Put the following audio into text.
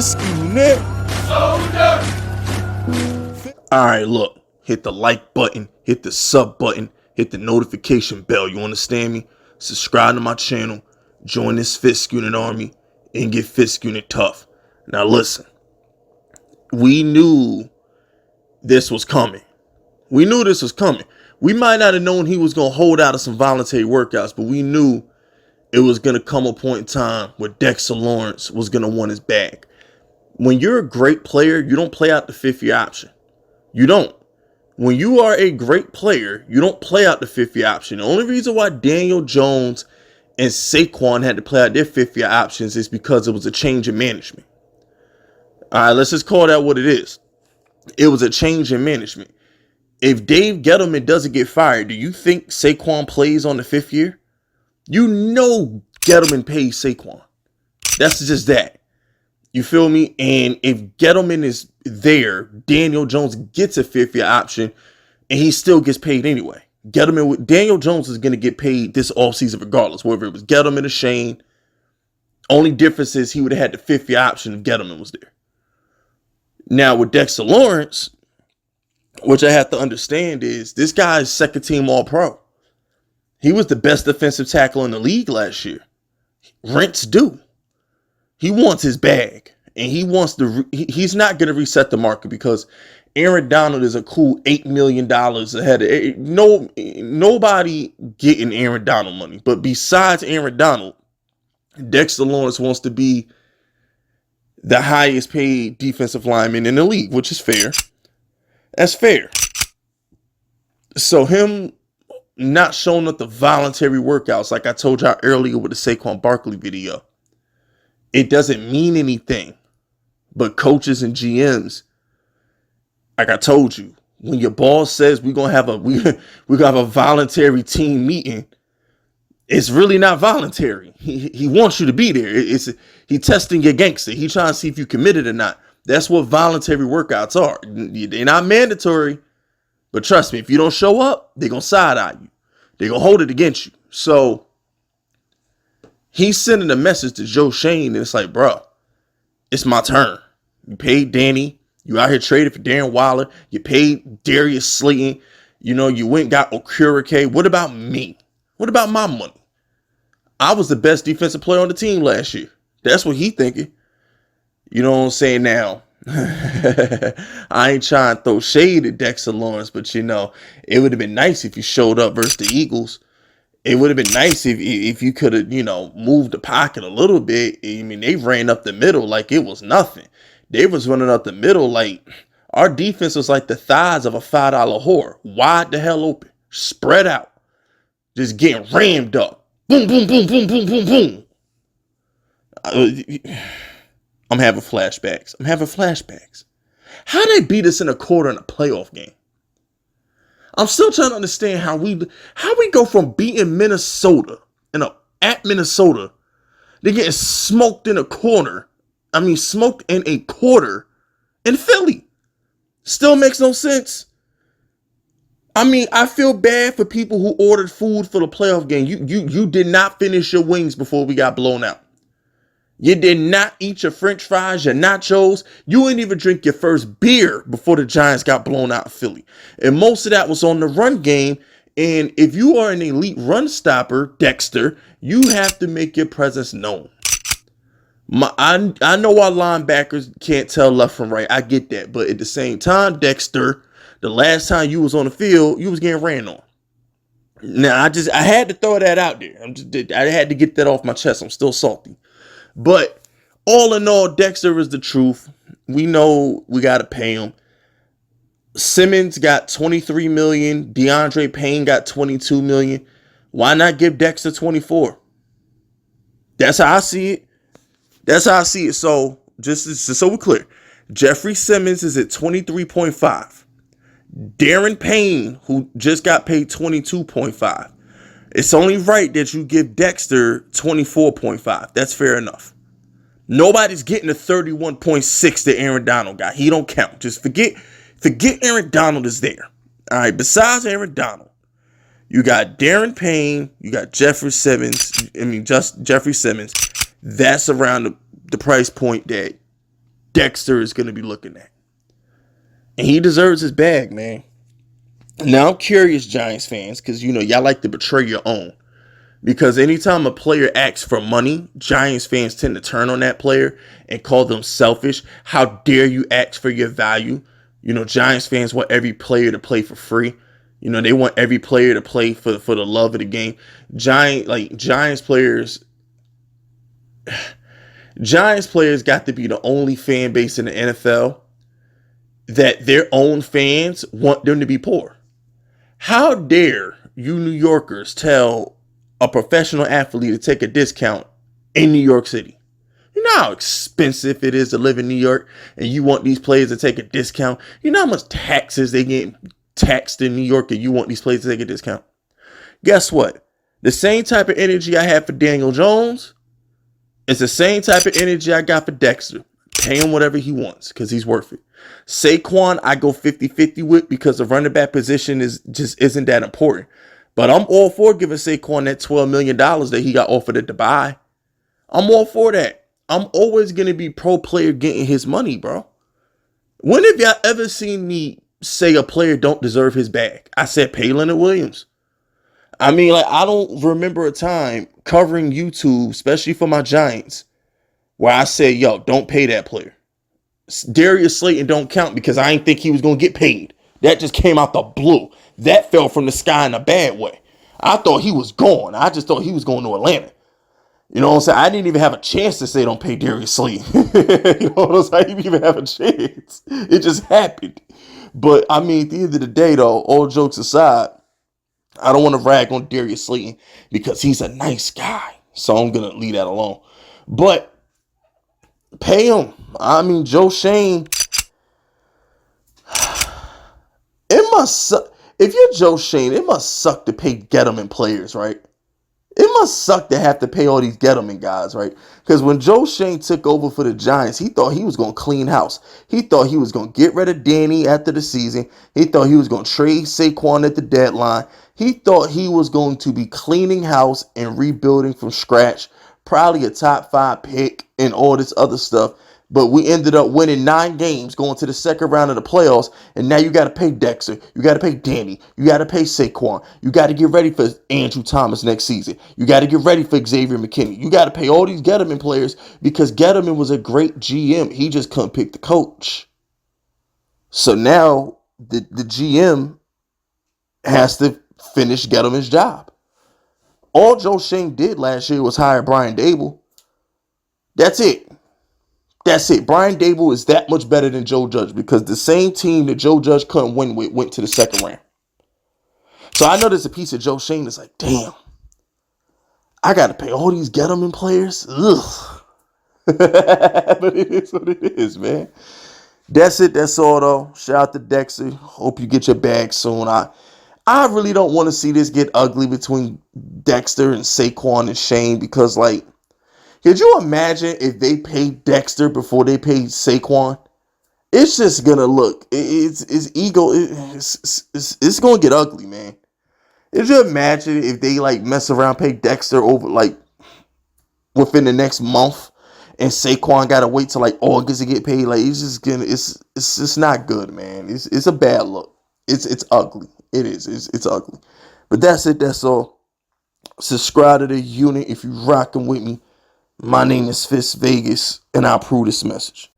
Schoen. Alright, look. Hit the like button, hit the sub button, hit the notification bell. You understand me? Subscribe to my channel, join this Schoen army, and get Schoen tough. Now listen, we knew this was coming. We knew this was coming. We might not have known he was going to hold out of some voluntary workouts, but we knew it was going to come a point in time where Dexter Lawrence was going to want his bag. When you're a great player, you don't play out the fifth-year option. You don't. When you are a great player, you don't play out the fifth-year option. The only reason why Daniel Jones and Saquon had to play out their fifth-year options is because it was a change in management. All right, let's just call that what it is. It was a change in management. If Dave Gettleman doesn't get fired, do you think Saquon plays on the fifth year? You know Gettleman pays Saquon. That's just that. You feel me? And if Gettleman is there, Daniel Jones gets a fifth-year option, and he still gets paid anyway. Daniel Jones is going to get paid this offseason regardless, whether it was Gettleman or Schoen. Only difference is he would have had the fifth-year option if Gettleman was there. Now, with Dexter Lawrence, which I have to understand is this guy is second-team All-Pro. He was the best defensive tackle in the league last year. Rents due. He wants his bag, and he wants to. He's not going to reset the market because Aaron Donald is a cool $8 million ahead of nobody getting Aaron Donald money. But besides Aaron Donald, Dexter Lawrence wants to be the highest paid defensive lineman in the league, which is fair. That's fair. So him not showing up the voluntary workouts, like I told y'all earlier with the Saquon Barkley video, it doesn't mean anything. But coaches and GMs, like I told you, when your boss says we're gonna have a voluntary team meeting, it's really not voluntary. He wants you to be there. He testing your gangster. He trying to see if you committed or not. That's what voluntary workouts are. They're not mandatory, but trust me, if you don't show up, they're gonna side-eye you. They're gonna hold it against you. So he's sending a message to Joe Schoen, and it's like, bro, it's my turn. You paid Danny. You out here traded for Darren Waller. You paid Darius Slayton. You know, you went and got Okereke. What about me? What about my money? I was the best defensive player on the team last year. That's what he thinking. You know what I'm saying? Now, I ain't trying to throw shade at Dexter Lawrence, but, you know, it would have been nice if you showed up versus the Eagles. It would have been nice if you could have, you know, moved the pocket a little bit. I mean, they ran up the middle like it was nothing. They was running up the middle like our defense was like the thighs of a $5 whore. Wide the hell open. Spread out. Just getting rammed up. Boom, boom, boom, boom, boom, boom, boom. I'm having flashbacks. How they beat us in a quarter in a playoff game? I'm still trying to understand how we go from beating Minnesota at Minnesota to getting smoked in a corner. I mean, smoked in a quarter in Philly. Still makes no sense. I mean, I feel bad for people who ordered food for the playoff game. You did not finish your wings before we got blown out. You did not eat your French fries, your nachos. You didn't even drink your first beer before the Giants got blown out of Philly. And most of that was on the run game. And if you are an elite run stopper, Dexter, you have to make your presence known. I know our linebackers can't tell left from right. I get that. But at the same time, Dexter, the last time you was on the field, you was getting ran on. Now, I had to throw that out there. I had to get that off my chest. I'm still salty. But all in all, Dexter is the truth. We know we got to pay him. Simmons got $23 million. DeAndre Payne got $22 million. Why not give Dexter 24? That's how I see it. So just so we're clear, Jeffrey Simmons is at 23.5. Darren Payne, who just got paid 22.5. It's only right that you give Dexter 24.5. That's fair enough. Nobody's getting the 31.6 that Aaron Donald got. He don't count. Just forget Aaron Donald is there. All right. Besides Aaron Donald, you got Darren Payne. You got Jeffrey Simmons. Just Jeffrey Simmons. That's around the price point that Dexter is going to be looking at. And he deserves his bag, man. Now, I'm curious, Giants fans, because, y'all like to betray your own. Because anytime a player asks for money, Giants fans tend to turn on that player and call them selfish. How dare you ask for your value? Giants fans want every player to play for free. They want every player to play for the love of the game. Giants players got to be the only fan base in the NFL that their own fans want them to be poor. How dare you New Yorkers tell a professional athlete to take a discount in New York City? You know how expensive it is to live in New York, and you want these players to take a discount? You know how much taxes they get taxed in New York, and you want these players to take a discount? Guess what? The same type of energy I have for Daniel Jones is the same type of energy I got for Dexter. Pay him whatever he wants because he's worth it. Saquon, I go 50-50 with because the running back position isn't that important. But I'm all for giving Saquon that $12 million that he got offered at Dubai. I'm all for that. I'm always going to be pro player getting his money, bro. When have y'all ever seen me say a player don't deserve his bag? I said pay Leonard Williams. I don't remember a time covering YouTube, especially for my Giants, where I said, yo, don't pay that player. Darius Slayton don't count because I didn't think he was going to get paid. That just came out the blue. That fell from the sky in a bad way. I thought he was gone. I just thought he was going to Atlanta. You know what I'm saying? I didn't even have a chance to say don't pay Darius Slayton. You know what I'm saying? I didn't even have a chance. It just happened. But, at the end of the day, though, all jokes aside, I don't want to rag on Darius Slayton because he's a nice guy. So I'm going to leave that alone. But pay him. Joe Schoen, it must suck. If you're Joe Schoen, it must suck to pay Gettleman players, right? It must suck to have to pay all these Gettleman guys, right? Because when Joe Schoen took over for the Giants, he thought he was going to clean house. He thought he was going to get rid of Danny after the season. He thought he was going to trade Saquon at the deadline. He thought he was going to be cleaning house and rebuilding from scratch, probably a top 5 pick and all this other stuff. But we ended up winning 9 games, going to the second round of the playoffs. And now you got to pay Dexter. You got to pay Danny. You got to pay Saquon. You got to get ready for Andrew Thomas next season. You got to get ready for Xavier McKinney. You got to pay all these Gettleman players because Gettleman was a great GM. He just couldn't pick the coach. So now the GM has to finish Gettleman's job. All Joe Schoen did last year was hire Brian Daboll. That's it. Brian Daboll is that much better than Joe Judge because the same team that Joe Judge couldn't win with went to the second round. So I know there's a piece of Joe Schoen that's like, damn, I got to pay all these Gettleman players? Ugh. But it is what it is, man. That's it. That's all, though. Shout out to Dexter. Hope you get your bag soon. I really don't want to see this get ugly between Dexter and Saquon and Shane because, could you imagine if they paid Dexter before they paid Saquon? It's just gonna look. It's ego. It's gonna get ugly, man. Could you imagine if they mess around, pay Dexter over within the next month, and Saquon gotta wait till August to get paid? It's just gonna. It's just not good, man. It's a bad look. It's ugly. It is. It's ugly. But that's it. That's all. Subscribe to the unit if you rocking with me. My name is Fist Vegas, and I approve this message.